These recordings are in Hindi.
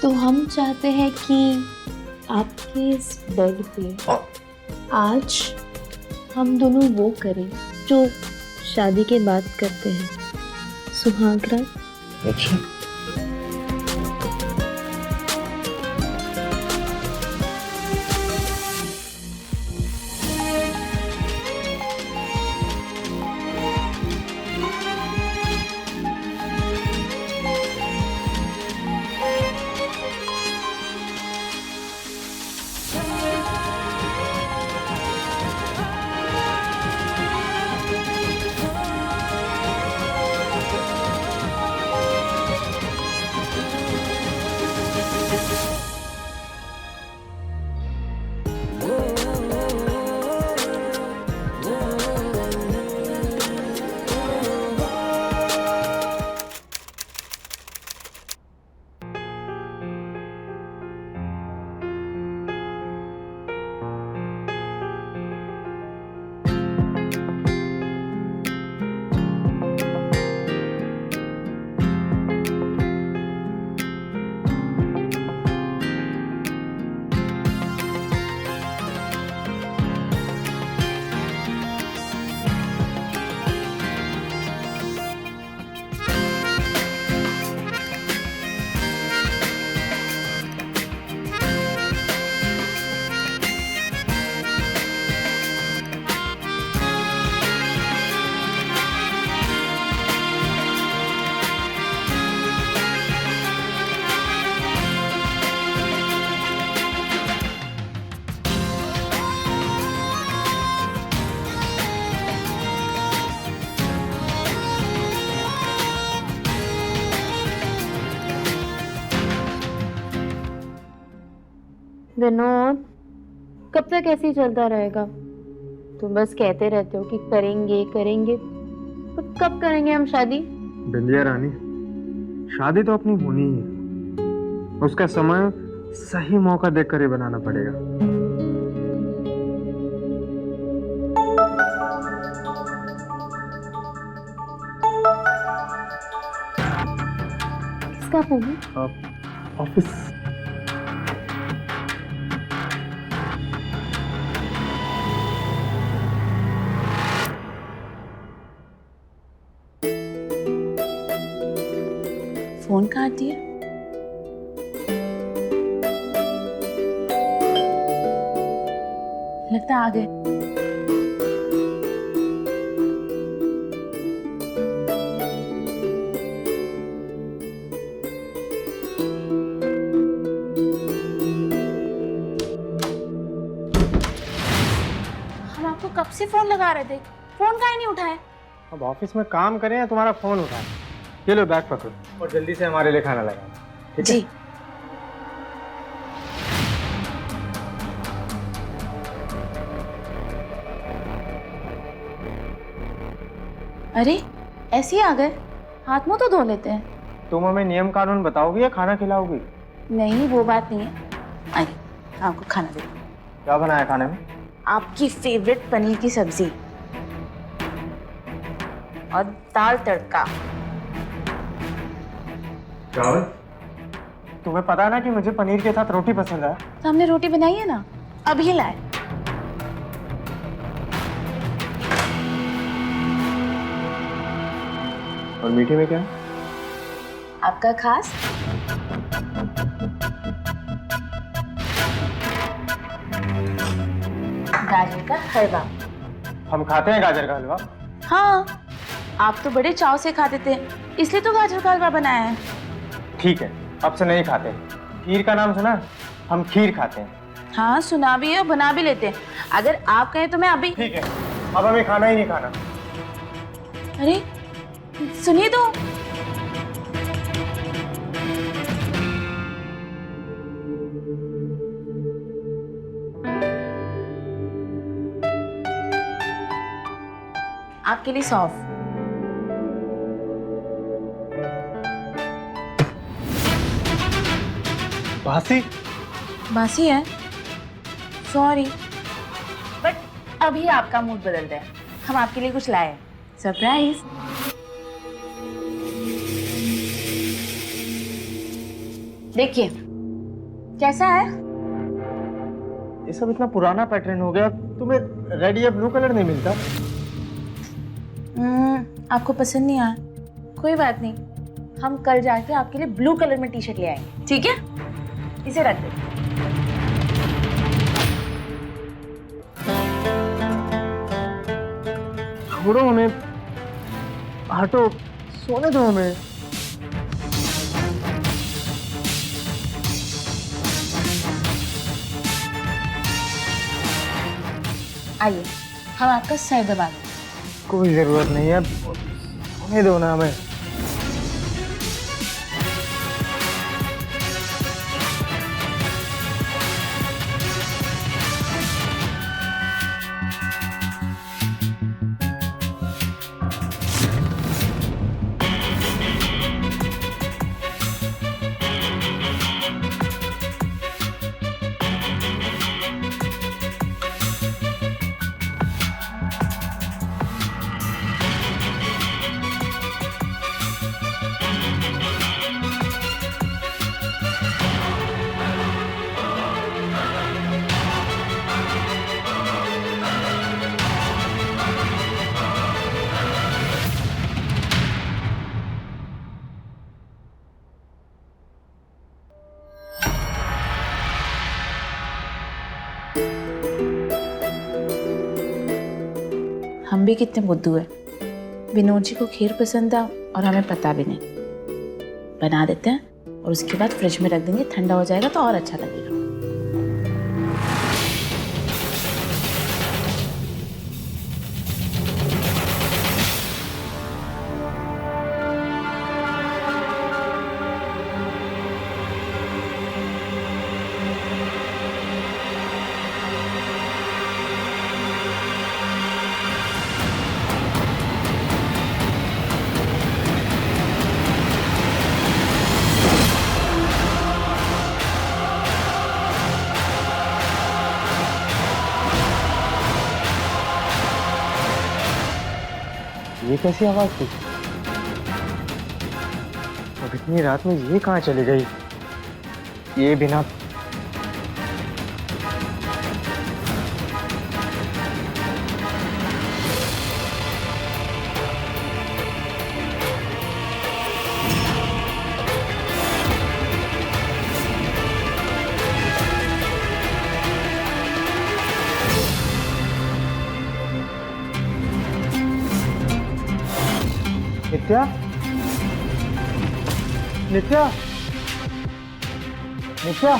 तो हम चाहते हैं कि आपके इस बेड पे आज हम दोनों वो करें जो शादी के बाद करते हैं, सुहाग रात। अच्छा, विनोद, कब तक ऐसे ही चलता रहेगा? तुम बस कहते रहते हो कि करेंगे करेंगे, तो कब करेंगे हम शादी? बिंदिया रानी, शादी तो अपनी होनी ही है। उसका समय सही मौका देखकर ही बनाना पड़ेगा। किसका फोन है? ऑफिस। फोन काट दिया। लगता है आ गए। हम आपको कब से फोन लगा रहे थे, फोन काहे नहीं उठाए? अब ऑफिस में काम करें या तुम्हारा फोन उठाए? ये लो बैग पकड़ो और जल्दी से हमारे लिए खाना लगाओ, ठीक है? जी। अरे ऐसे ही आ गए, हाथ मुंह तो धो लेते हैं। तुम हमें नियम कानून बताओगी या खाना खिलाओगी? नहीं, वो बात नहीं है। आइए, आपको खाना दे। क्या बनाया खाने में? आपकी फेवरेट पनीर की सब्जी और दाल तड़का। चावल? तुम्हें पता है ना कि मुझे पनीर के साथ रोटी पसंद है। तो हमने रोटी बनाई है ना, अभी लाए। और मीठे में क्या है? आपका खास गाजर का हलवा। हम खाते हैं गाजर का हलवा। हाँ, आप तो बड़े चाव से खाते थे, इसलिए तो गाजर का हलवा बनाया है। ठीक है, अब से नहीं खाते। खीर का नाम सुना? हम खीर खाते हैं। हाँ, सुना भी है और बना भी लेते हैं। अगर आप कहें तो मैं अभी। ठीक है, अब हमें खाना ही नहीं खाना। अरे सुनिए तो। आपके लिए सौंफ। बासी? बासी है, सॉरी, बट अभी आपका मूड बदल गया। हम आपके लिए कुछ लाए, सरप्राइज। देखिए, कैसा है? ये सब इतना पुराना पैटर्न हो गया, तुम्हें रेड या ब्लू कलर नहीं मिलता? आपको पसंद नहीं आया? कोई बात नहीं, हम कल जाके आपके लिए ब्लू कलर में टी शर्ट ले आएंगे, ठीक है? इसे रख दो। छोड़ो हमें, हटो, सोने दो हमें। आइए, हम आपका सर दबा दें। कोई जरूरत नहीं है, सोने दो ना हमें। हम भी कितने बुद्धू हैं। विनोद जी को खीर पसंद था और हमें पता भी नहीं। बना देते हैं और उसके बाद फ्रिज में रख देंगे, ठंडा हो जाएगा तो और अच्छा लगेगा। ये कैसी आवाज थी? अब इतनी रात में ये कहाँ चली गई? ये बिना नित्या, नित्या, नित्या,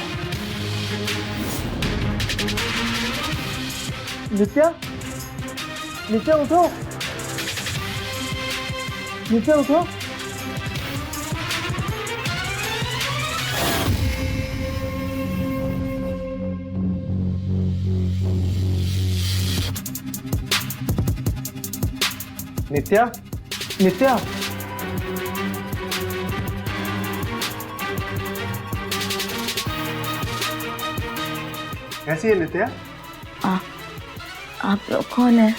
नित्या, नित्या उठो, नित्या उठो। नित्या, नित्या, कैसी है नित्या? आप लोग कौन है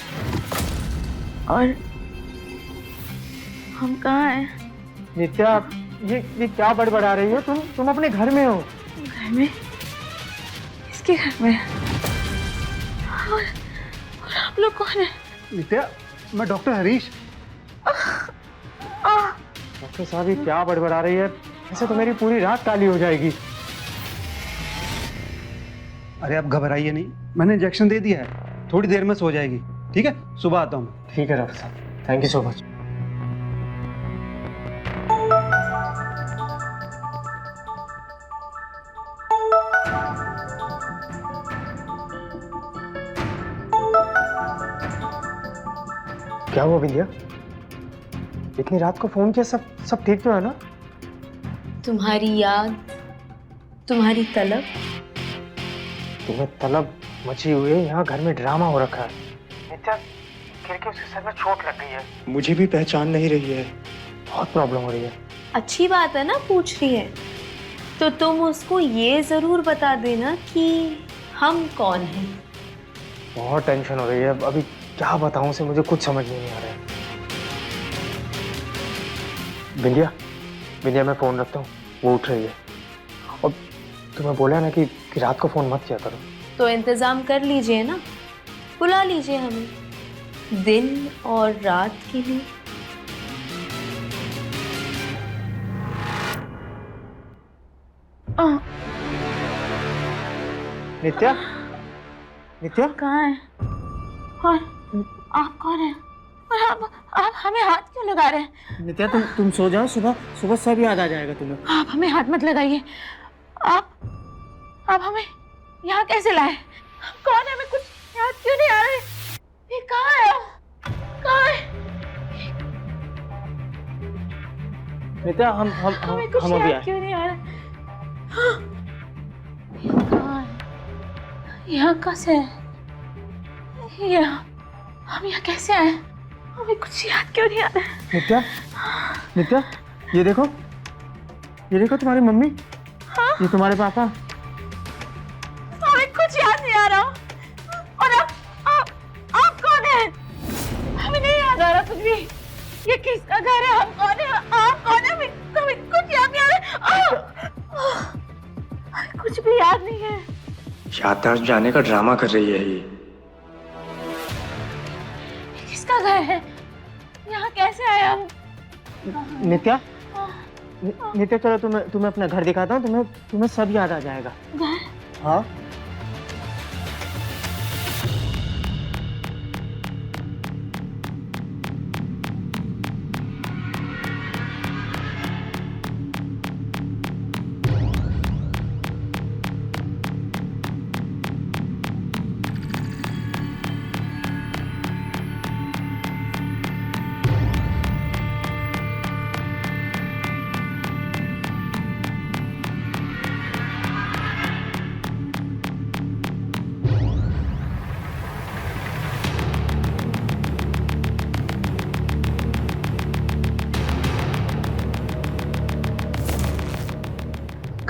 और हम कहाँ हैं? नित्या, ये क्या बड़बड़ा रही हो? तुम अपने घर में हो। घर में? किसके घर में? और आप लोग कौन है? नित्या, मैं डॉक्टर हरीश। डॉक्टर साहब, ये क्या बड़बड़ा रही है? ऐसे तो मेरी पूरी रात काली हो जाएगी। अरे आप घबराइए नहीं, मैंने इंजेक्शन दे दिया है, थोड़ी देर में सो जाएगी। ठीक है, सुबह आता हूँ। ठीक है डॉक्टर साहब, थैंक यू सो मच। क्या हुआ विंध्या? इतनी रात को फोन किया? सब ठीक तो है ना? तुम्हारी याद, तुम्हारी तलब। तुम्हें तलब मची हुई है, यहाँ घर में ड्रामा हो रखा है। नित्या, गिर के उसके सर में चोट लग गई है। मुझे भी पहचान नहीं रही है, बहुत प्रॉब्लम हो रही है। अच्छी बात है ना, पूछ रही है तो तुम उसको ये जरूर बता देना कि हम कौन हैं। बहुत टेंशन हो रही है, अभी क्या बताऊं उसे, मुझे कुछ समझ नहीं आ रहा है। विंध्या, मैं फोन रखता हूँ, वो उठ रही है। और तुम्हें बोला ना कि रात को फोन मत किया करो। तो इंतजाम कर लीजिए ना, बुला लीजिए हमें दिन और रात के लिए। नित्या, नित्या, कहाँ है? कौन? आप कौन है? और आप हमें हाथ क्यों लगा रहे हैं? नित्या तुम सो जाओ, सुबह सुबह सब याद आ जाएगा तुम्हें। आप हमें हाथ मत लगाइए। आप हमें यहाँ कैसे लाए? हम कौन है? हमें कुछ याद क्यों नहीं आ रहा है? ये कहाँ है? कहाँ है? नित्या हमें कुछ हम अभी याद आए। क्यों नहीं आ रहा? ये कहाँ है? यहाँ कैसे है? हम यहाँ कैसे आए? हमें कुछ याद क्यों नहीं आ रहा? नित्या, नित्या, ये देखो तुम्हारी मम्मी। हाँ? ये तुम्हारे पापा। हमें कुछ याद नहीं आ रहा। और आप कौन है? हमें नहीं याद आ रहा कुछ भी। ये किसका घर है? हम कौन है? आप कौन है? हमें कुछ याद नहीं आ रहा। हमें कुछ भी याद नहीं है। याददाश्त जाने का ड्रामा कर रही है ये। किसका घर है? यहाँ कैसे आए हम? नित्या, नित्या चलो तुम्हें अपना घर दिखाता हूँ, तुम्हें सब याद आ जाएगा। घर? हाँ।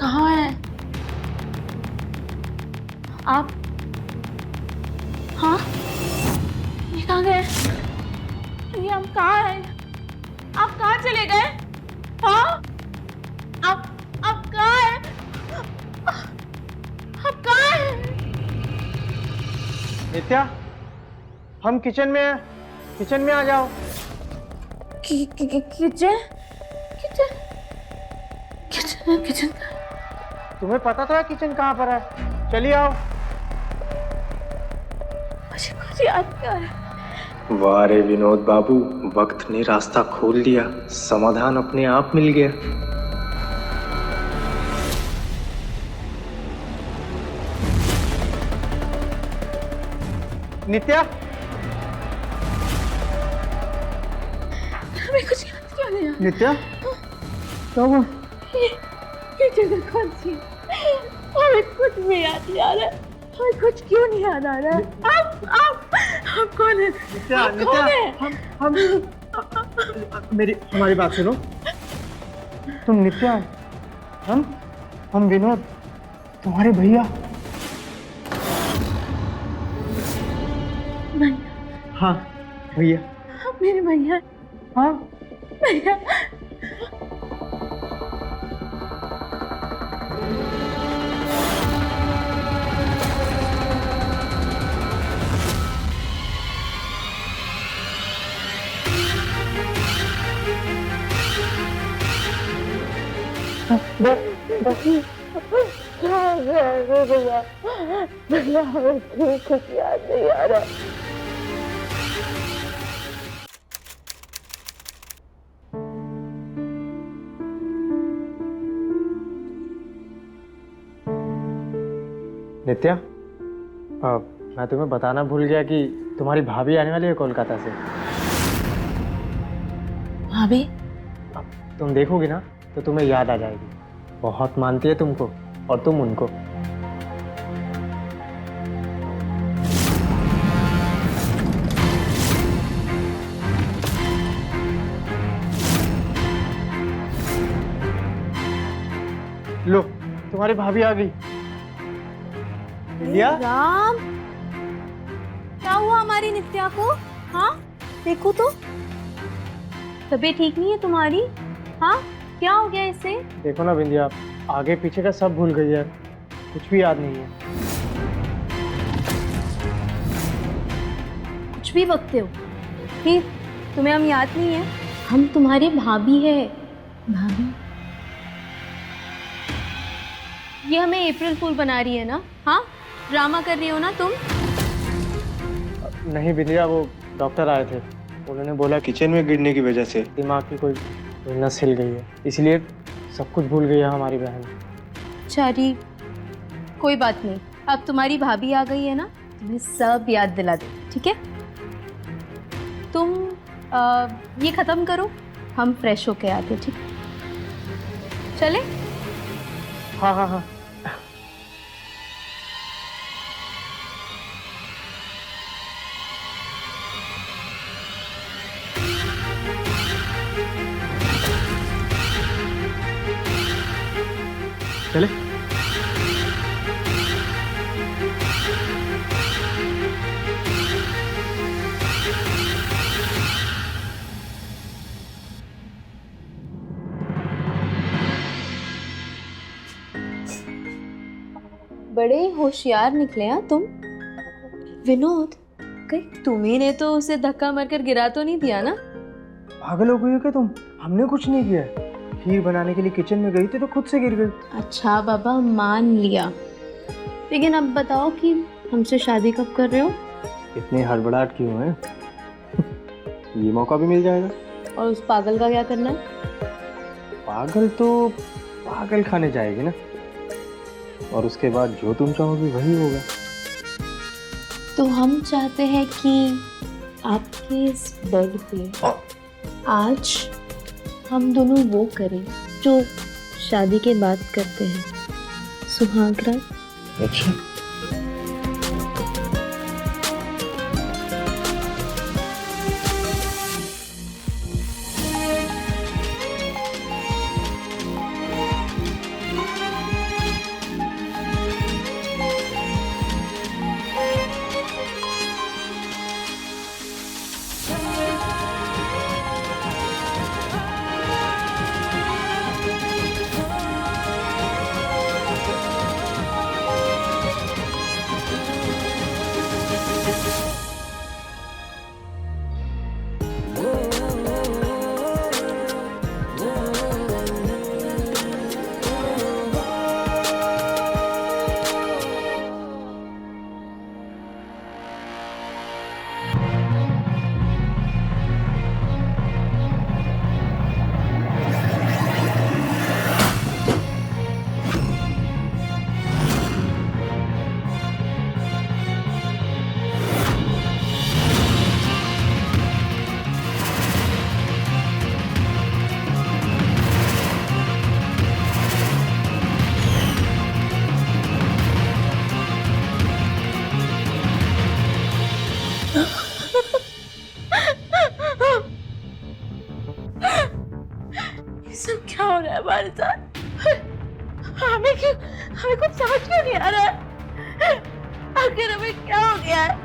कहाँ है आप? हाँ, ये कहाँ गए? ये हम कहाँ हैं? आप कहाँ चले गए? हाँ, आप कहाँ हैं? आप कहाँ हैं? नित्या, हम किचन में हैं, किचन में आ जाओ। किचन? किचन? किचन? किचन? तुम्हें पता तो है किचन कहाँ पर है, चलिए आओ। मुझे कुछ याद नहीं आ रहा। वाह रे विनोद बाबू, वक्त ने रास्ता खोल दिया, समाधान अपने आप मिल गया। नित्या, हमें कुछ याद क्यों नहीं आ रहा? नित्या, क्या हुआ? ये जगह कौन सी है? हमें कुछ भी याद नहीं आ रहा। हमें कुछ क्यों नहीं याद आ रहा? आप कौन है? नित्या, आप नित्या, कौन है? हमारी बात सुनो। तुम नित्या, हम विनोद, तुम्हारे भैया। भैया? हाँ, भैया। आप मेरे भैया? हाँ। भैया? भैया हमें कुछ याद नहीं आ रहा। नित्या, मैं तुम्हें बताना भूल गया कि तुम्हारी भाभी आने वाली है कोलकाता से। भाभी? तुम देखोगी ना तो तुम्हें याद आ जाएगी। बहुत मानती है तुमको और तुम उनको। लो, तुम्हारी भाभी आ गई। इंडिया? राम, क्या हुआ हमारी नित्या को? हाँ, देखो तो, तबीयत ठीक नहीं है तुम्हारी? हाँ, क्या हो गया इसे? देखो ना बिंदिया, आगे पीछे का सब भूल गई है। कुछ भी याद नहीं है। कुछ भी बकते हो कि तुम्हें हम याद नहीं है? हम तुम्हारे भाभी है। भाभी? ये हमें अप्रैल फूल बना रही है ना? हाँ, ड्रामा कर रही हो ना तुम? नहीं बिंदिया, वो डॉक्टर आए थे, उन्होंने बोला किचन में गिरने की वजह से दिमाग की कोई नस हिल गई है, इसलिए सब कुछ भूल गई है हमारी बहन। चारी, कोई बात नहीं, अब तुम्हारी भाभी आ गई है ना, तुम्हें सब याद दिला दे, ठीक है? तुम ये ख़त्म करो, हम फ्रेश होके आते, ठीक है? चले? हाँ हाँ हाँ। चले? बड़े होशियार निकले हैं तुम। विनोद, कहीं तुम्ही ने तो उसे धक्का मारकर गिरा तो नहीं दिया ना? पागल हो गई हो क्या तुम? हमने कुछ नहीं किया। खीर बनाने के लिए किचन में गई थी तो खुद से गिर गई। अच्छा बाबा, मान लिया, लेकिन अब बताओ कि हमसे शादी कब कर रहे हो? इतनी हड़बड़ाहट क्यों है? ये मौका भी मिल जाएगा। और उस पागल का क्या करना है? पागल तो पागल खाने जाएगी ना, और उसके बाद जो तुम चाहोगी वही होगा। तो हम चाहते हैं कि आपके इस बेड पे आज हम दोनों वो करें जो शादी के बाद करते हैं, सुहाग रात। अच्छा, ये सब क्या हो रहा है हमारे साथ? हमें कुछ समझ क्यों नहीं आ रहा है? आखिर हमें क्या हो गया है?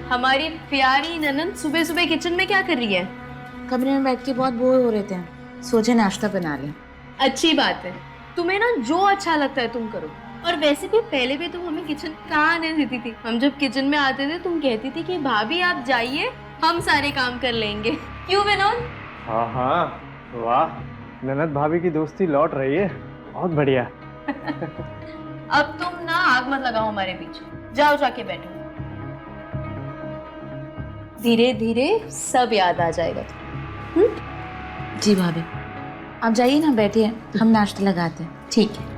हमारी प्यारी ननंद सुबह सुबह किचन में क्या कर रही है? कमरे में बैठ के बहुत बोर हो रहे थे, सोचे नाश्ता बना लें। अच्छी बात है, तुम्हें ना जो अच्छा लगता है तुम करो। और वैसे भी पहले भी तुम हमें किचन कहाँ आने देती थी? हम जब किचन में आते थे तुम कहती थी कि भाभी आप जाइए, हम सारे काम कर लेंगे। क्यों विनोद? हाँ हाँ, वाह, ननद भाभी की दोस्ती लौट रही है, बहुत बढ़िया। अब तुम ना आग मत लगाओ हमारे पीछे, जाओ जाके बैठो, धीरे धीरे सब याद आ जाएगा। जी भाभी, आप जाइए ना, बैठिए, हम नाश्ता लगाते हैं। ठीक है।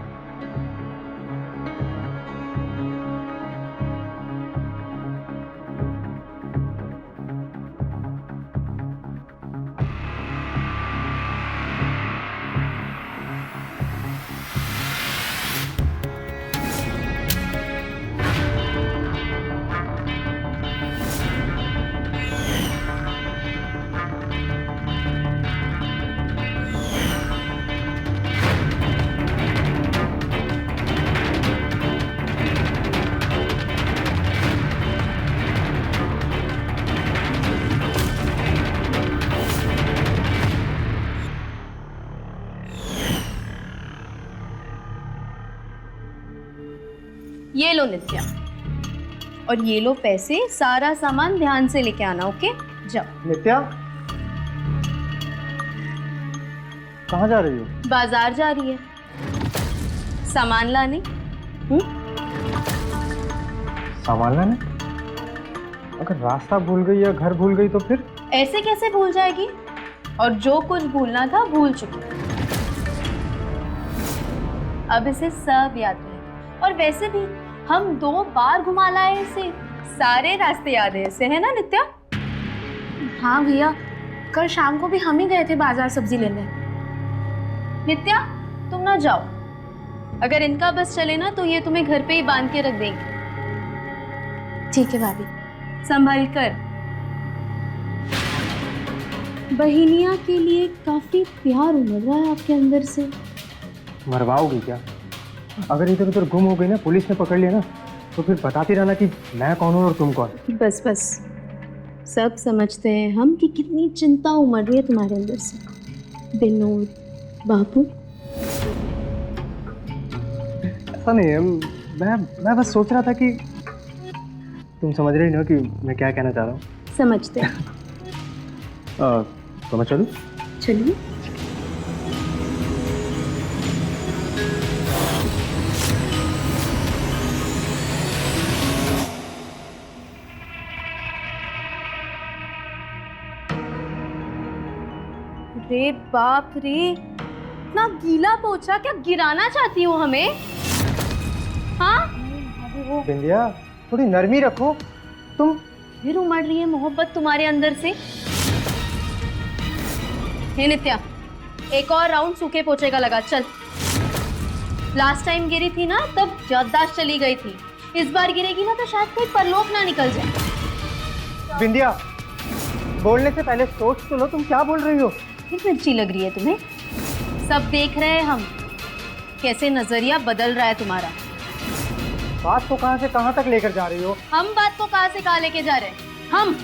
ये लो नित्या, और ये लो पैसे, सारा सामान ध्यान से लेके आना, ओके? जाओ। नित्या, कहाँ जा रही हो? बाजार जा रही है सामान लाने। सामान लाने? अगर रास्ता भूल गई या घर भूल गई तो फिर? ऐसे कैसे भूल जाएगी? और जो कुछ भूलना था भूल चुकी, अब इसे सब याद है। और वैसे भी हम 2 बार घुमा लाए इसे, सारे रास्ते याद है इसे, है ना नित्या? हाँ भैया, कल शाम को भी हम ही गए थे बाजार सब्जी लेने। नित्या तुम ना जाओ, अगर इनका बस चले ना तो ये तुम्हें घर पे ही बांध के रख देंगे। ठीक है भाभी। संभल कर। बहिनिया के लिए काफी प्यार उमड़ रहा है आपके अंदर से। मरवाओगी क्या? अगर इधर उधर गुम हो गई ना, पुलिस ने पकड़ लिया ना, तो फिर बताती रहना कि मैं कौन हूँ और तुम कौन। बस बस, सब समझते हैं हम कि कितनी चिंता उमड़ रही है तुम्हारे अंदर से। विनोद बाबू, ऐसा नहीं है, मैं बस सोच रहा था कि तुम समझ रही हो कि मैं क्या कहना चाह रहा हूँ। समझते हैं। तो मैं चलूँ? चलिए। रे बाप रे, इतना गीला पोछा, क्या गिराना चाहती हो हमें? हाँ? बिंदिया, थोड़ी नरमी रखो। तुम फिर उमड़ रही है मोहब्बत तुम्हारे अंदर से। हे नित्या, एक और राउंड सूखे पोछे का लगा, चल। लास्ट टाइम गिरी थी ना, तब याददाश्त चली गई थी। इस बार गिरेगी ना तो शायद कोई परलोक ना निकल जाए। बिंदिया, बोलने से पहले सोच तो लो, तुम क्या बोल रही हो? फिर मिर्ची लग रही है तुम्हें? सब देख रहे हैं हम, कैसे नजरिया बदल रहा है तुम्हारा। बात को कहाँ से कहाँ तक लेकर जा रही हो? हम बात को कहाँ से कहाँ लेके जा रहे हैं? हम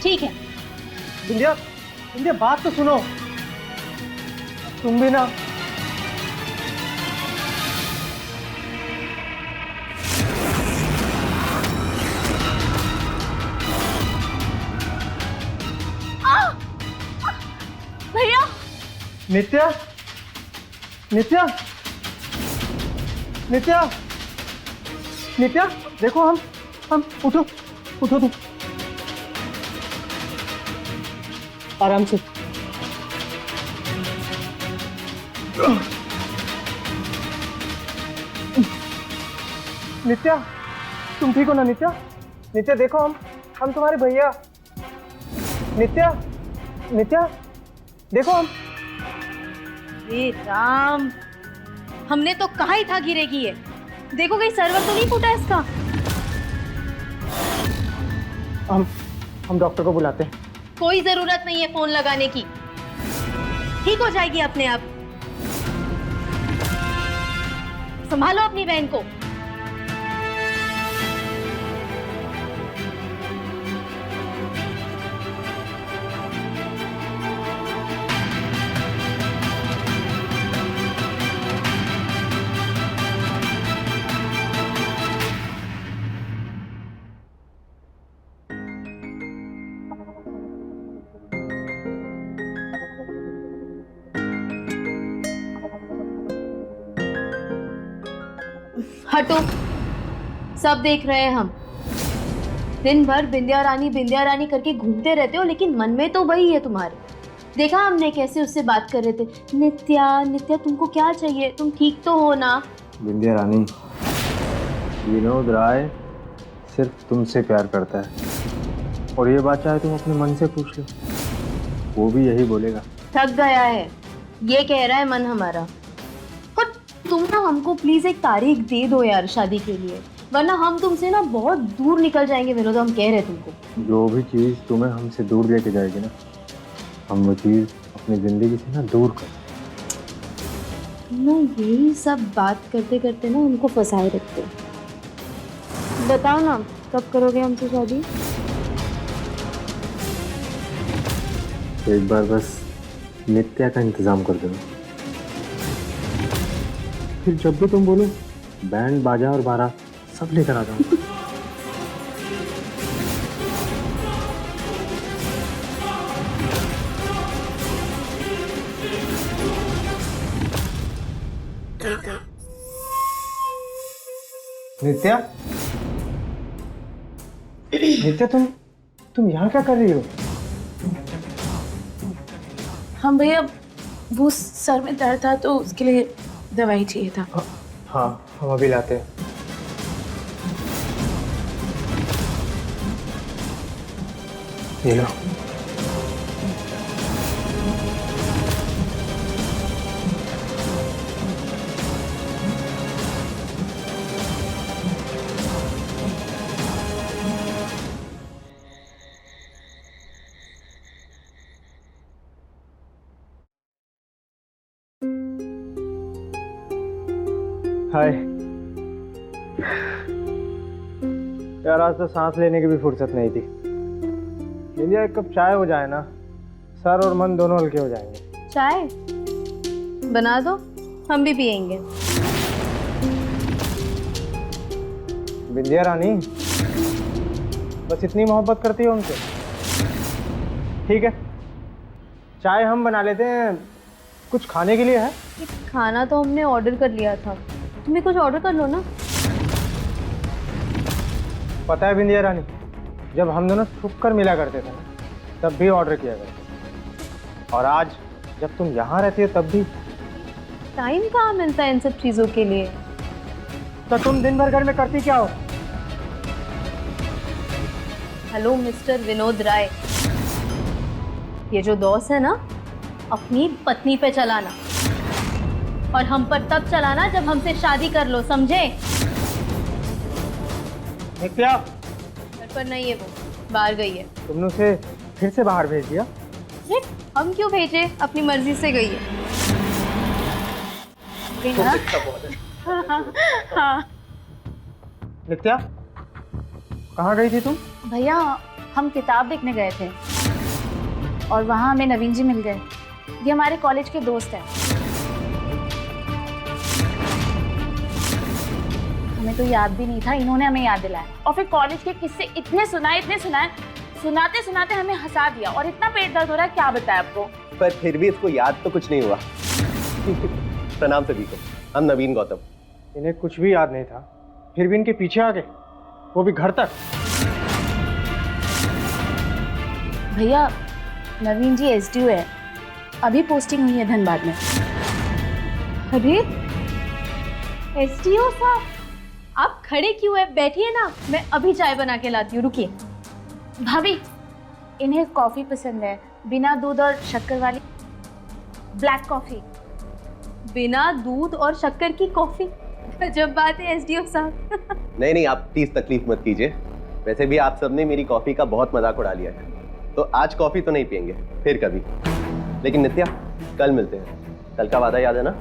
ठीक है। बिंदिया, बिंदिया बात तो सुनो। तुम भी ना भैया। नित्या, नित्या, नित्या, नित्या, देखो हम उठो, उठो तुम, आराम से। नित्या, तुम ठीक हो ना नित्या? नित्या देखो, हम तुम्हारे भैया। नित्या, नित्या देखो हम। हे राम, हमने तो कहा ही था गिरेगी ये। देखो कहीं सर्वर तो नहीं फूटा इसका। हम डॉक्टर को बुलाते हैं। कोई जरूरत नहीं है फोन लगाने की, ठीक हो जाएगी अपने आप। संभालो अपनी बहन को। हटो, सब देख रहे हैं हम। दिन भर बिंदिया रानी करके घूमते रहते हो, लेकिन मन में तो वही है तुम्हारे। देखा हमने कैसे उससे बात कर रहे थे। नित्या, नित्या तुमको क्या चाहिए? तुम ठीक तो हो ना? बिंदिया रानी, विनोद राय सिर्फ तुमसे प्यार करता है, और ये बात चाहे तुम अपने मन से पूछ लो, वो भी यही बोलेगा। थक गया है, ये कह रहा है मन हमारा। और तुम ना हमको प्लीज एक तारीख दे दो यार शादी के लिए, वरना हम तुमसे ना बहुत दूर निकल जाएंगे विनोद, हम कह रहे हैं तुमको। जो भी चीज़ तुम्हें हमसे दूर लेके जाएगी ना, हम वो चीज़ अपनी ज़िंदगी से ना दूर कर। ना यही सब बात करते करते ना हमको फंसाए रखते हो। बताओ ना, कब करोगे हमसे शादी? एक बार बस नित्या का इंतज़ाम कर देना, फिर जब भी तुम बोलो बैंड बाजा और बारात सब लेकर आ जाऊंगा। नित्या, नित्या तुम यहाँ क्या कर रही हो? हम भैया वो सर में दर्द था तो उसके लिए दवाई चाहिए था। हाँ, हम अभी लाते हैं। ये लो। हाय यार, आज तो सांस लेने की भी फुर्सत नहीं थी। इंडिया एक कप चाय हो जाए ना, सर और मन दोनों हल्के हो जाएंगे। चाय बना दो, हम भी पियेंगे। विंध्या रानी, बस इतनी मोहब्बत करती हो उनसे? ठीक है, चाय हम बना लेते हैं। कुछ खाने के लिए है? खाना तो हमने ऑर्डर कर लिया था, तुम्हें कुछ ऑर्डर कर लो ना। पता है विंध्या रानी, जब हम दोनों छुप कर मिला करते थे ना, तब भी ऑर्डर किया करते, और आज जब तुम यहाँ रहती हो तब भी। टाइम कहाँ मिलता है इन सब चीजों के लिए। तो तुम दिन भर घर में करती क्या हो? हेलो मिस्टर विनोद राय, ये जो दोस्त है ना, अपनी पत्नी पे चलाना और हम पर तब चलाना जब हमसे शादी कर लो, समझे? नित्या, घर पर नहीं है वो, बाहर गई है। तुमने उसे फिर से बाहर भेज दिया? अरे हम क्यों भेजे, अपनी मर्जी से गई है। हाँ नित्या, कहाँ गई थी तुम? भैया, हम किताब देखने गए थे और वहाँ हमें नवीन जी मिल गए। ये हमारे कॉलेज के दोस्त हैं। हमें तो याद भी नहीं था, इन्होंने हमें याद दिलाया। और फिर कॉलेज के किस्से इतने सुनाए, सुनाते सुनाते हमें हंसा दिया और इतना पेट दर्द हो रहा है, क्या बताएं आपको। पर फिर भी इसको याद तो कुछ नहीं हुआ। प्रणाम सभी को, हम नवीन गौतम। इन्हें कुछ भी याद नहीं था, फिर भी इनके पीछे आ गए, वो भी घर तक। भैया, नवीन जी एसडीओ है, अभी पोस्टिंग हुई है धनबाद में। अरे एसडीओ साहब, आप खड़े क्यों है, बैठिए ना, मैं अभी चाय बना के लाती हूँ, रुकिए। भाभी, इन्हें कॉफी पसंद है, बिना दूध और शक्कर वाली ब्लैक कॉफी। बिना दूध और शक्कर की कॉफी, जब बात है एसडीओ साहब। नहीं, आप प्लीज तकलीफ मत कीजिए। वैसे भी आप सबने मेरी कॉफी का बहुत मजाक उड़ा लिया है, तो आज कॉफी तो नहीं पियेंगे, फिर कभी। लेकिन नित्या, कल मिलते हैं। कल का वादा याद है ना?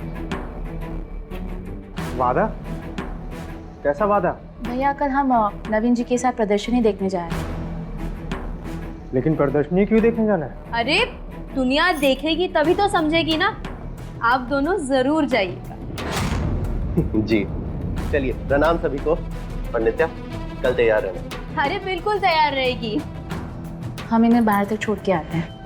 वादा? कैसा वादा? भैया, कल हम नवीन जी के साथ प्रदर्शनी देखने जा रहे हैं। लेकिन प्रदर्शनी क्यों देखने जाना है? अरे दुनिया देखेगी तभी तो समझेगी ना, आप दोनों जरूर जाइएगा। जी, चलिए, प्रणाम सभी को। और नित्या, कल तैयार रहना। अरे बिल्कुल तैयार रहेगी। हम इन्हें बाहर तक छोड़ के आते हैं।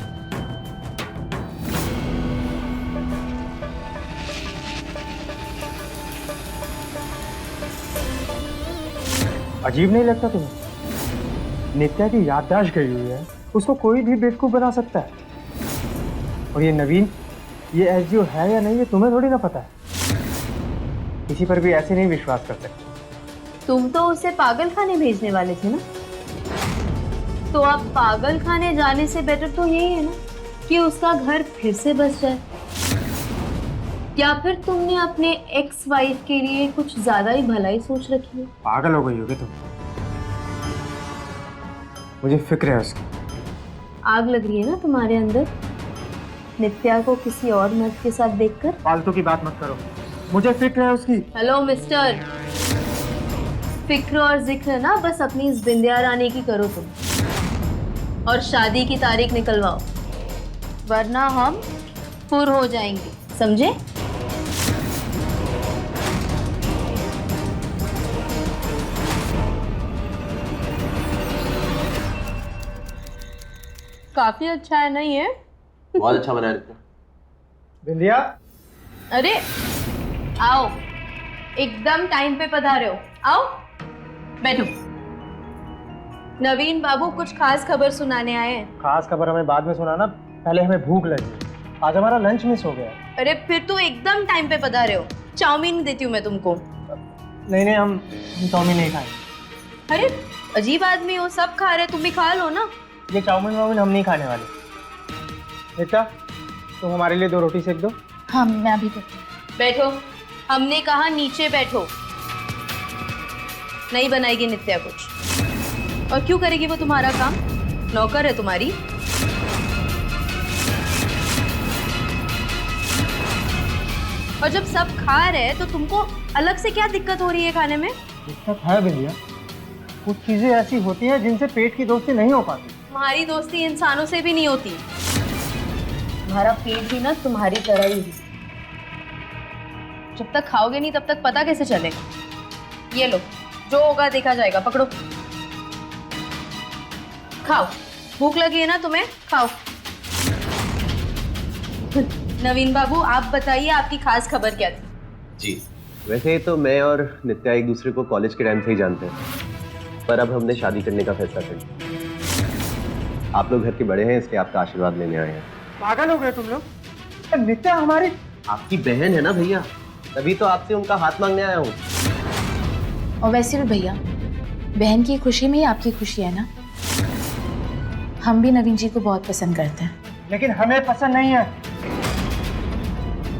अजीब नहीं लगता तुम्हें? नित्या की याददाश्त गई हुई है, उसको कोई भी बेवकूफ बना सकता है। और ये नवीन, ये एसडीओ है या नहीं, ये तुम्हें थोड़ी ना पता है। किसी पर भी ऐसे नहीं विश्वास कर सकते। तुम तो उसे पागल खाने भेजने वाले थे ना, तो अब पागल खाने जाने से बेटर तो यही है ना कि उसका घर फिर से बस जाए। या फिर तुमने अपने एक्स वाइफ के लिए कुछ ज्यादा ही भलाई सोच रखी है। पागल हो गई होगी तुम, मुझे फिक्र है उसकी। आग लग रही है ना तुम्हारे अंदर, नित्या को किसी और मर्द के साथ देखकर। फालतू की बात मत करो, मुझे फिक्र है उसकी। हेलो मिस्टर, फिक्र और जिक्र ना बस अपनी इस बिंदिया रानी की करो तुम, और शादी की तारीख निकलवाओ, वरना हम फुर हो जाएंगे, समझे? काफी अच्छा है ना ये? बहुत अच्छा बना है नित्या। बिंदिया, अरे आओ, एकदम टाइम पे पधारे हो। आओ बैठो। नवीन बाबू कुछ खास खबर सुनाने आए हैं। खास खबर हमें बाद में सुनाना, पहले हमें भूख लगी। आज हमारा लंच मिस हो गया। अरे फिर तो एकदम टाइम पे पधारे हो। चाउमीन देती हूँ मैं तुमको। नहीं, हम चाउमीन नहीं खाएंगे। अरे अजीब आदमी हो, सब खा रहे, तुम भी खा लो ना। ये चाउमीन वाउमीन हम नहीं खाने वाले। नित्या, तुम हमारे लिए 2 रोटी सेक दो। हाँ मैं अभी करती हूँ। बैठो, हमने कहा नीचे बैठो। नहीं बनाएगी नित्या कुछ। और क्यों करेगी वो तुम्हारा काम? नौकर है तुम्हारी। और जब सब खा रहे तो तुमको अलग से क्या दिक्कत हो रही है खाने में? दिक्कत है बिंदिया, कुछ चीजें ऐसी होती हैं जिनसे पेट की दोस्ती नहीं हो पाती। तुम्हारी दोस्ती इंसानों से भी नहीं होती। तुम्हारा पेट भी ना तुम्हारी तरह ही है। जब तक खाओगे नहीं तब तक पता कैसे चलेगा? ये लो, जो होगा देखा जाएगा। पकड़ो, खाओ। भूख लगी है ना तुम्हें? खाओ। नवीन बाबू, आप बताइए आपकी खास खबर क्या थी? जी, वैसे तो मैं और नित्या एक दूसरे को कॉलेज के टाइम से ही जानते हैं, पर अब हमने शादी करने का फैसला कर लिया। आप लोग घर के बड़े हैं, इसलिए आपका आशीर्वाद लेने आए हैं। पागल हो गए तुम लोग? नित्या हमारी आपकी बहन है ना भैया, तभी तो आपसे उनका हाथ मांगने आया हूँ। और वैसे भी भैया, बहन की खुशी में ही आपकी खुशी है ना। हम भी नवीन जी को बहुत पसंद करते हैं। लेकिन हमें पसंद नहीं है।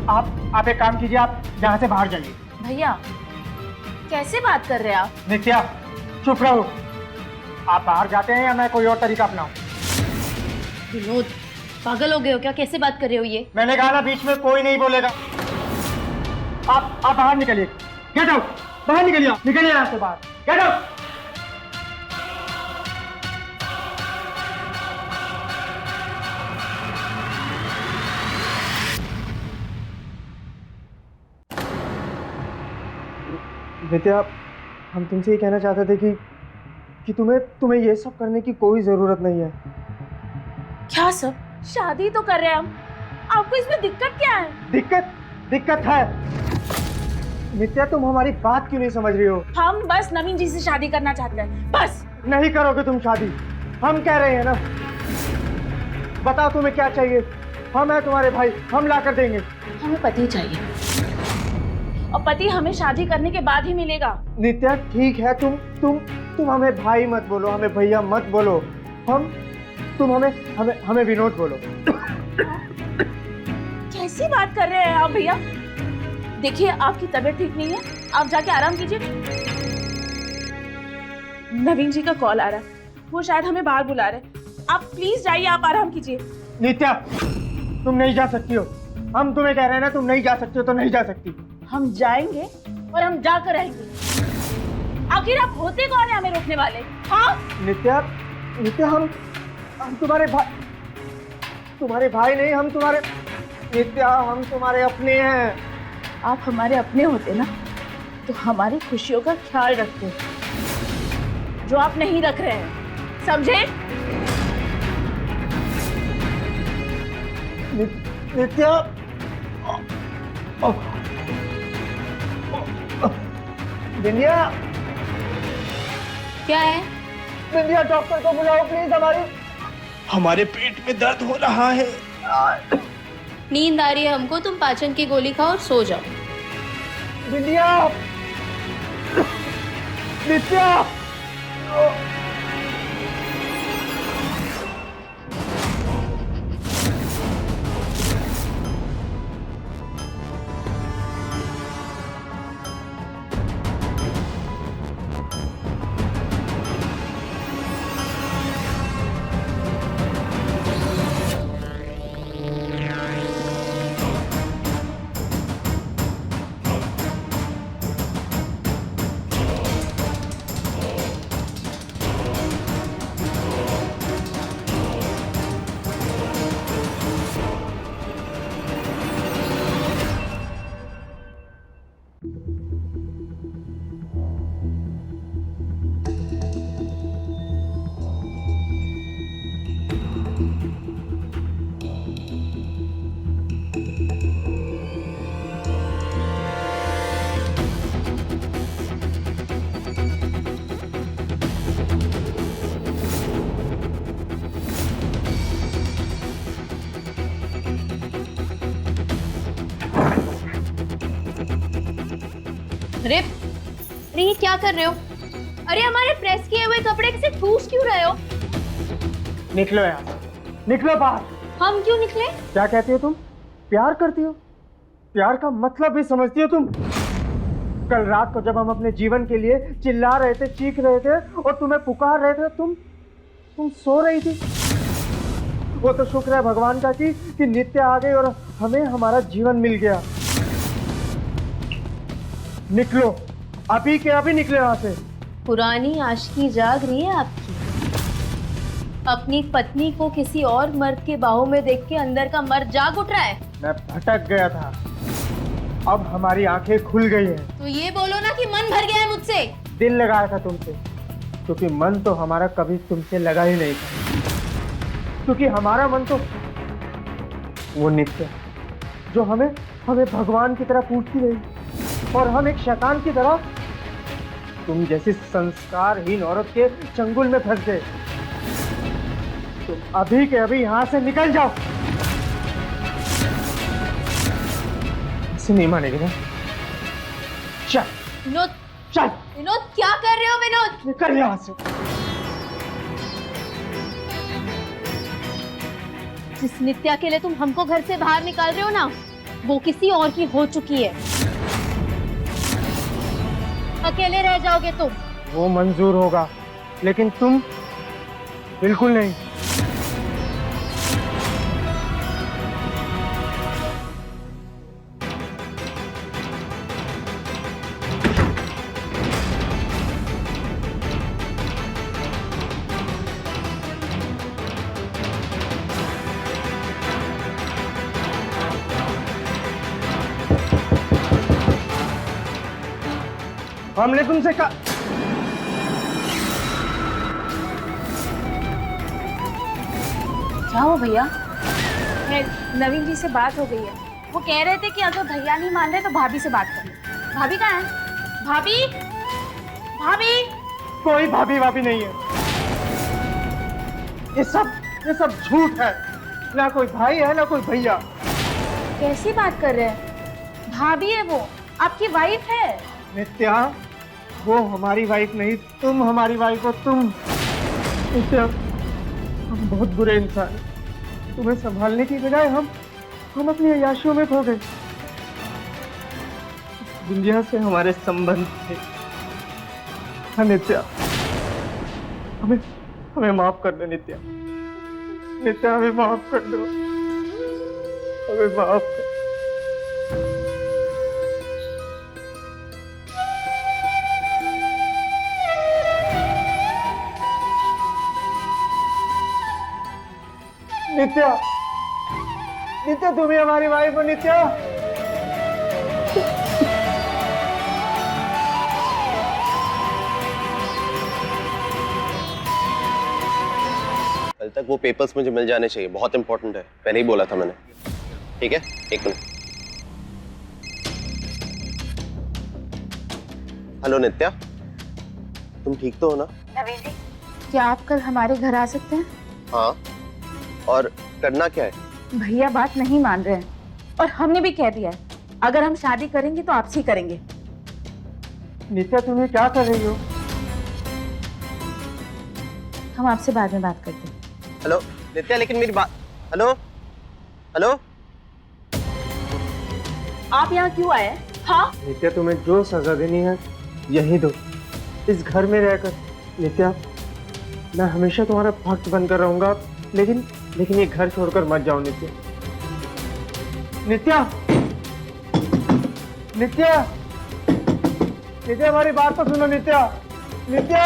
आप एक काम कीजिए, आप यहाँ से बाहर जाइए। भैया कैसे बात कर रहे हैं आप? नित्या चुप रहो। आप बाहर जाते हैं या मैं कोई और तरीका अपनाऊं? विनोद, पागल हो गए हो क्या? कैसे बात कर रहे हो ये? मैंने कहा ना, बीच में कोई नहीं बोलेगा। आप बाहर निकलिए। गेट आउट, बाहर निकलिए। निकलिए यहाँ से बाहर। Get out. नित्या, हम तुमसे ये कहना चाहते थे कि तुम्हें ये सब करने की कोई जरूरत नहीं है। क्या सब? शादी तो कर रहे हैं हम, आपको इसमें दिक्कत क्या है? दिक्कत है। नित्या, तुम हमारी बात क्यों नहीं समझ रही हो? हम बस नवीन जी से शादी करना चाहते हैं, बस। नहीं करोगे तुम शादी, हम कह रहे हैं ना। बताओ तुम्हें क्या चाहिए? हम हैं तुम्हारे भाई, हम ला कर देंगे। हमें पति चाहिए, और पति हमें शादी करने के बाद ही मिलेगा। नित्या ठीक है, तुम हमें भाई मत बोलो, हमें भैया मत बोलो। तुम हमें विनोद बोलो। कैसी बात कर रहे हैं आप भैया? देखिए, आपकी तबीयत ठीक नहीं है, आप जाके आराम कीजिए। नवीन जी का कॉल आ रहा है, वो शायद हमें बाहर बुला रहे हैं। आप प्लीज जाइए, आप आराम कीजिए। नित्या, तुम नहीं जा सकती हो। हम तुम्हें कह रहे हैं ना, तुम नहीं जा सकती हो तो नहीं जा सकती। हम जाएंगे और हम जाकर रहेंगे। आखिर आप होते कौन है हमें रोकने वाले? हाँ नित्या, हम तुम्हारे भाई नहीं, हम तुम्हारे नित्या, हम तुम्हारे अपने हैं। आप हमारे अपने होते ना तो हमारी खुशियों का ख्याल रखते, जो आप नहीं रख रहे हैं, समझे? नित्या, बिंदिया, क्या है? बिंदिया, डॉक्टर को बुलाओ प्लीज। हमारे पेट में दर्द हो रहा है। नींद आ रही है हमको, तुम पाचन की गोली खाओ और सो जाओ। बिंदिया, नित्या, अरे अरे ये क्या कर रहे हो? अरे हमारे प्रेस किए हुए कपड़े से ठूस क्यों रहे हो? निकलो यहाँ से, निकलो बाहर। हम क्यों निकले? क्या कहती हो तुम? प्यार करती हो? प्यार का मतलब भी समझती हो तुम? कल रात को जब हम अपने जीवन के लिए चिल्ला रहे थे, चीख रहे थे और तुम्हें पुकार रहे थे, तुम सो रही थी। वो तो शुक्र है भगवान का कि नित्य आ गई और हमें हमारा जीवन मिल गया। निकलो, अभी के अभी निकले वहां से। पुरानी आशिकी जाग रही है आपकी। अपनी पत्नी को किसी और मर्द के बाहों में देख के अंदर का मर्द जाग उठ रहा है। मैं भटक गया था, अब हमारी आंखें खुल गई हैं। तो ये बोलो ना कि मन भर गया है मुझसे। दिल लगाया था तुमसे, क्योंकि मन तो हमारा कभी तुमसे लगा ही नहीं था। क्योंकि हमारा मन तो वो नित्य जो हमें भगवान की तरह पूछती रही और हम एक शैतान की तरह तुम जैसी संस्कारहीन औरत के चंगुल में फंस गए। तुम अभी के अभी यहाँ से निकल जाओ। इसे नहीं मानेगी ना? चल विनोद, चल विनोद क्या कर रहे हो विनोद? निकल यहाँ से। जिस नित्या के लिए तुम हमको घर से बाहर निकाल रहे हो ना, वो किसी और की हो चुकी है। अकेले रह जाओगे तुम। वो मंजूर होगा, लेकिन तुम बिल्कुल नहीं। हमने तुमसे कहा क्या हो भैया? नवीन जी से बात हो गई है। वो कह रहे थे कि अगर भैया नहीं मान रहे तो भाभी से बात कर लो। भाभी कहाँ है? भाभी, भाभी। कोई भाभी भाभी नहीं है। ये सब झूठ है। ना कोई भाई है ना कोई भैया। कैसी बात कर रहे हैं? भाभी है वो, आपकी वाइफ है। नित्या, वो हमारी वाइफ नहीं, तुम हमारी वाइफ हो। तुम नित्या, हम बहुत बुरे इंसान हैं। तुम्हें संभालने की बजाय हम अपनी अय्याशियों में खो गए। दुनिया से हमारे संबंध थे। हाँ नित्या, हमें माफ कर दो नित्या। नित्या, हमें माफ कर दो, हमें माफ कर। नित्या, नित्या तुम ही हमारी वाइफ हो। नित्या, कल तक वो पेपर्स मुझे मिल जाने चाहिए, बहुत इंपॉर्टेंट है। पहले ही बोला था मैंने। ठीक है, एक मिनट। हेलो नित्या, तुम ठीक तो हो ना? नवीन जी, क्या आप कल हमारे घर आ सकते हैं? हाँ, और करना क्या है? भैया बात नहीं मान रहे हैं और हमने भी कह दिया है अगर हम शादी करेंगे तो आपसे ही करेंगे। नित्या तुम्हें क्या कर रही हो? हम आपसे बाद में बात करते हैं। हेलो नित्या, लेकिन मेरी बात। हेलो हेलो, आप यहाँ क्यों आए? हाँ, नित्या, तुम्हें जो सजा देनी है यही दो, इस घर में रहकर। नित्या, मैं हमेशा तुम्हारा भक्त बनकर रहूंगा, लेकिन ये घर छोड़कर मत जाओ नित्या। नित्या, नित्या, नित्या, हमारी बात तो सुनो नित्या। नित्या,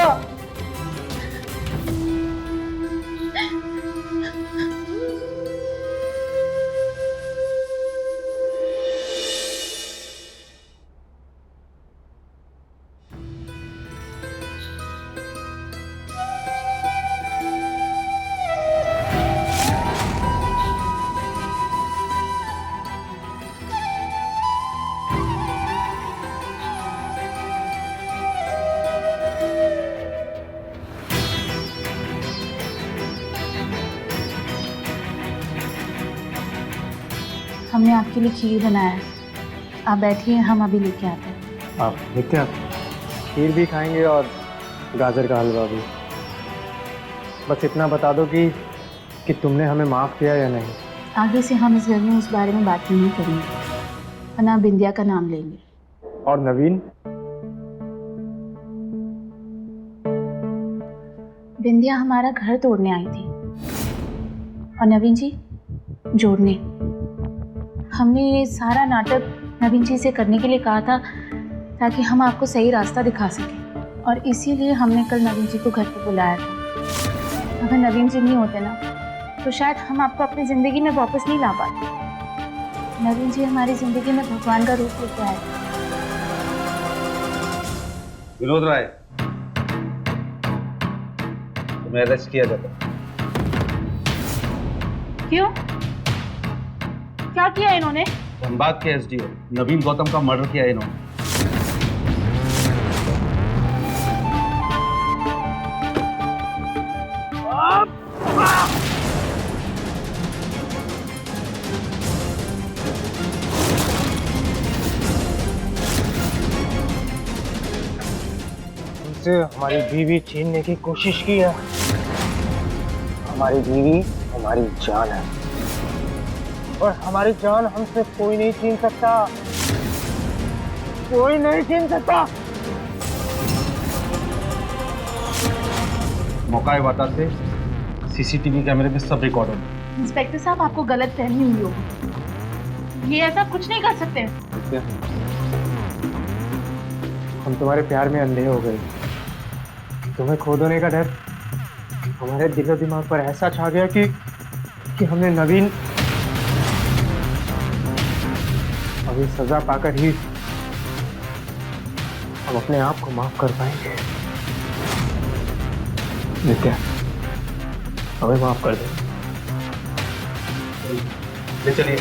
हमने आपके लिए खीर बनाया है, आप बैठिए, हम अभी लेके आते हैं। आप नित्या खीर भी खाएंगे और गाजर का हलवा भी। बस इतना बता दो कि तुमने हमें माफ़ किया या नहीं। आगे से हम इस घर में उस बारे में बात नहीं करेंगे, वरना बिंदिया का नाम लेंगे। और नवीन? बिंदिया हमारा घर तोड़ने आई थी और नवीन जी जोड़ने। हमने ये सारा नाटक नवीन जी से करने के लिए कहा था ताकि हम आपको सही रास्ता दिखा सकें, और इसीलिए हमने कल नवीन जी को घर पे बुलाया था। अगर नवीन जी नहीं होते ना तो शायद हम आपको अपनी ज़िंदगी में वापस नहीं ला पाते। नवीन जी हमारी ज़िंदगी में भगवान का रूप लेके आए। विनोद राय, तुम्हें अरेस्ट किया जाता। क्यों? क्या किया इन्होंने? धनबाद के एसडीओ नवीन गौतम का मर्डर किया इन्होंने। हमसे हमारी बीवी छीनने की कोशिश की है। हमारी बीवी हमारी जान है और हमारी जान हमसे कोई नहीं छीन सकता, कोई नहीं छीन सकता। मौका वाता से सीसीटीवी कैमरे में सब रिकॉर्ड होगा। इंस्पेक्टर साहब, आपको गलत फहमी हुई होगी। ये ऐसा कुछ नहीं कर सकते। हम तुम्हारे प्यार में अंधे हो गए। तुम्हें खो देने का डर हमारे दिलो दिमाग पर ऐसा छा गया कि हमने नवीन अभी सजा पाकर ही हम अपने आप को माफ कर पाएंगे। नित्या, हमें माफ कर दे। ले चलिए।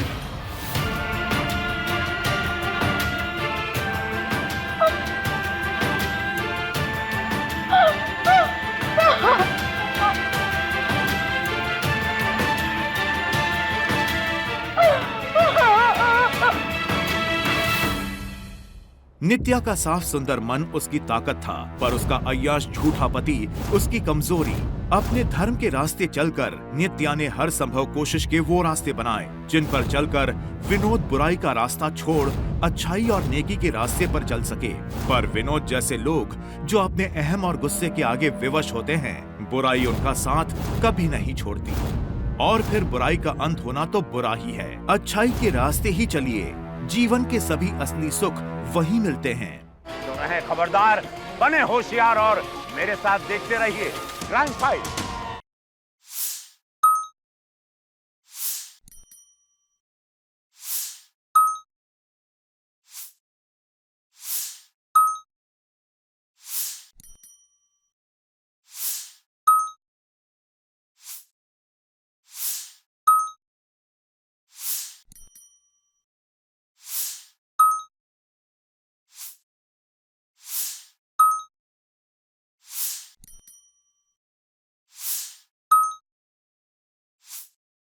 नित्या का साफ सुंदर मन उसकी ताकत था, पर उसका अय्याश झूठा पति उसकी कमजोरी। अपने धर्म के रास्ते चलकर नित्या ने हर संभव कोशिश के वो रास्ते बनाए जिन पर चलकर विनोद बुराई का रास्ता छोड़ अच्छाई और नेकी के रास्ते पर चल सके। पर विनोद जैसे लोग जो अपने अहम और गुस्से के आगे विवश होते हैं, बुराई उनका साथ कभी नहीं छोड़ती। और फिर बुराई का अंत होना तो बुरा ही है। अच्छाई के रास्ते ही चलिए, जीवन के सभी असली सुख वही मिलते हैं। तो रहे खबरदार, बने होशियार और मेरे साथ देखते रहिए क्राइम फाइल।